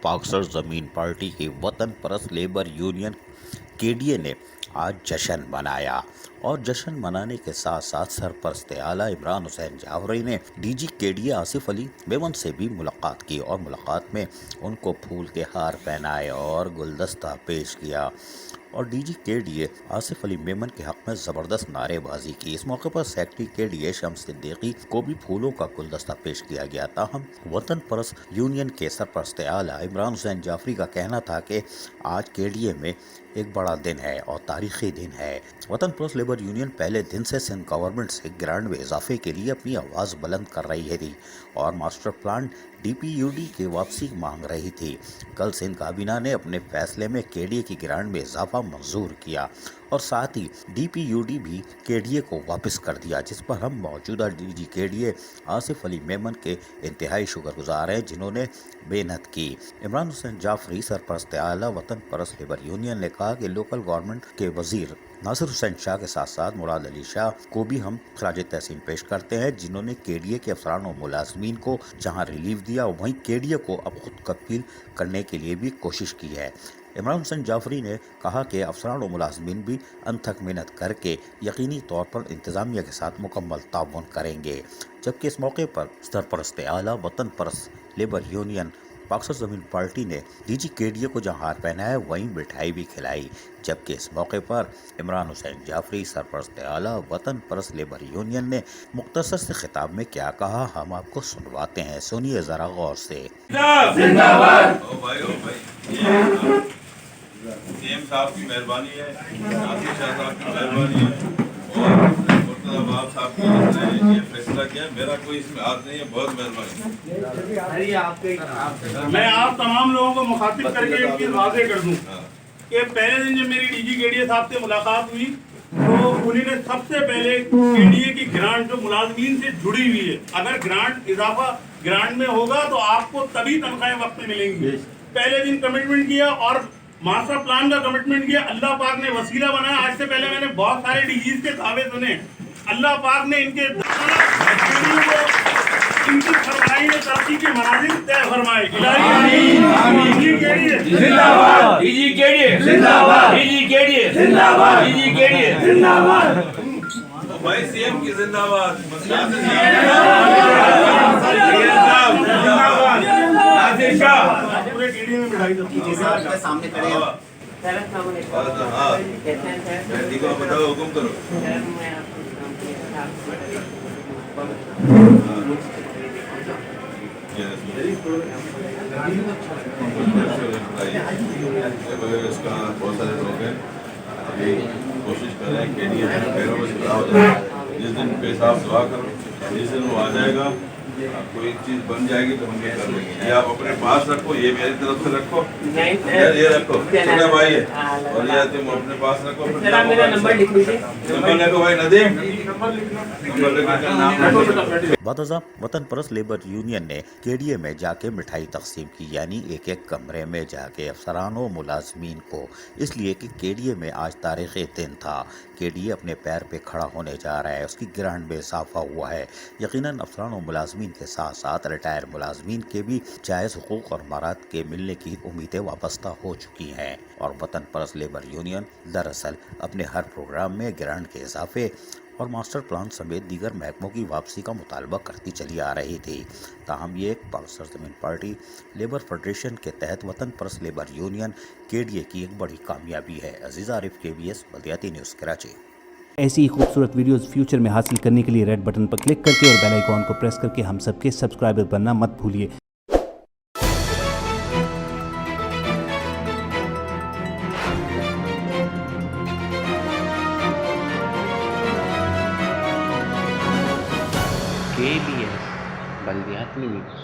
पाक सरजमीन पार्टी की वतन परस्त लेबर यूनियन KDA ने आज जश्न मनाया और जश्न मनाने के साथ साथ सरपरस्त आला इमरान हुसैन जाफरी ने DG KDA आसिफ अली मेमन से भी मुलाकात की और मुलाकात में उनको फूल के हार पहनाए और गुलदस्ता पेश किया और DG KDA आसिफ अली मेमन के हक में ज़बरदस्त नारेबाजी की। इस मौके पर सेक्रेटरी KDA शम्स सिद्दीकी को भी फूलों का गुलदस्ता पेश किया गया। ताहम वतन परस्त यूनियन के सरपरस्त आला इमरान हुसैन जाफरी का कहना था कि आज KDA में एक बड़ा दिन है और तारीखी दिन है। वतन परस्त लेबर यूनियन पहले दिन से सिंध गवर्नमेंट से ग्रांट में इजाफे के लिए अपनी आवाज़ बुलंद कर रही थी और मास्टर प्लान DPUD की वापसी मांग रही थी। कल सिंध काबीना ने अपने फैसले में KDA की ग्रांट में इजाफा मंजूर किया और साथ ही DPUD भी KDA को वापस कर दिया, जिस पर हम मौजूदा DG KDA आसिफ अली मेमन के इंतहाई शुक्रगुजार हैं जिन्होंने मेहनत की। इमरान हुसैन जाफरी सरपरस्त आला वतन परस्त लेबर यूनियन ने कहा कि लोकल गवर्नमेंट के वजीर नासिर हुसैन शाह के साथ साथ मुराद अली शाह को भी हम खराज तहसीन पेश करते हैं जिन्होंने KDA के अफसरान और मुलाजमीन को जहां रिलीफ दिया वहीं KDA को अब खुद कफील करने के लिए भी कोशिश की है। इमरान हुसैन जाफरी ने कहा कि अफसरान और मुलाजमीन भी अनथक मेहनत करके यकीनी तौर पर इंतज़ामिया के साथ मुकम्मल ताउन करेंगे। जबकि इस मौके पर सरपरस्त आला वतन परस्त लेबर यूनियन पाक सरजमीन पार्टी ने DG KDA को जहां हार पहनाया वहीं मिठाई भी खिलाई। जबकि इस मौके पर इमरान हुसैन जाफरी सरपरस्त आला वतन परस्त लेबर यूनियन ने मुख्तसर से खिताब में क्या कहा हम आपको सुनवाते हैं, सुनिए जरा गौर से। CM साहब की मेहरबानी है, नासिर शाह साहब की मेहरबानी है और मुर्तज़ा बाब साहब की ये फैसला किया। मेरा कोई इसमें हाथ नहीं है, बहुत मेहरबानी। मैं आप तमाम लोगों को मुखातिब करके एक चीज वाज़ेह कर दूं कि पहले दिन जब मेरी DG KDA साहब से मुलाकात हुई तो उन्होंने सबसे पहले KDA की ग्रांट जो मुलाजमीन से जुड़ी हुई है, अगर ग्रांट इजाफा ग्रांट में होगा तो आपको तभी तनख्वाहें वक्त में मिलेंगी। पहले दिन कमिटमेंट किया और मास्टर प्लान का कमिटमेंट किया। अल्लाह पाक ने वसीला बनाया। आज से पहले मैंने बहुत सारे DGs के दावे सुने, अल्लाह पाक ने इनके इनकी सरमाई ने तरक्की के मनाजिल तय फरमाए। DG KDA जिंदाबाद, DG KDA जिंदाबाद, DG KDA जिंदाबाद, DG KDA जिंदाबाद। भाई CM की जिंदाबाद, नासिर शाह पूरे KDA में मिठाई के सामने खड़े हैं। को बताओ, हुक्म करो। इसका बहुत सारे लोग हैं, अभी कोशिश कर रहे हैं KDA में पैरों में खड़ा हो जाए। जिस दिन पेशाब दुआ करो, जिस दिन वो आ जाएगा कोई चीज बन जाएगी तो हम ये कर लेंगे। ये आप अपने पास रखो, ये मेरी तरफ से रखो, ये रखो, छोटा भाई है और ये तुम अपने पास रखो। मेरा नंबर लिख लीजिए, नंबर लिखो भाई, नदीम नंबर लिखो, नाम बातज़ा वतन परस्त लेबर यूनियन ने KDA में जाके मिठाई तकसीम की, यानी एक एक कमरे में जाके अफसरानों मुलाजमीन को, इसलिए कि KDA में आज तारीख़ी दिन था। KDA अपने पैर पे खड़ा होने जा रहा है, उसकी ग्रांट में इजाफा हुआ है। यकीनन अफसरान और मुलाजमीन के साथ साथ रिटायर मुलाजमीन के भी जायज़ हुकूक और मराद के मिलने की उम्मीदें वाबस्ता हो चुकी हैं और वतन परस्त लेबर यूनियन दरअसल अपने हर प्रोग्राम में ग्रांट के इजाफे और मास्टर प्लान समेत दीगर महकमों की वापसी का मुतालबा करती चली आ रही थी। ताहम ये एक पाक सरजमीन पार्टी लेबर फेडरेशन के तहत वतन परस्त लेबर यूनियन KDA की एक बड़ी कामयाबी है। अजीज आरिफ, KBS बल्दियाती न्यूज़ कराची। ऐसी ही खूबसूरत वीडियोस फ्यूचर में हासिल करने के लिए रेड बटन पर क्लिक करके और बेल आइकॉन को प्रेस करके हम सबके सब्सक्राइबर बनना मत भूलिए। KBS बल्दियाती न्यूज़।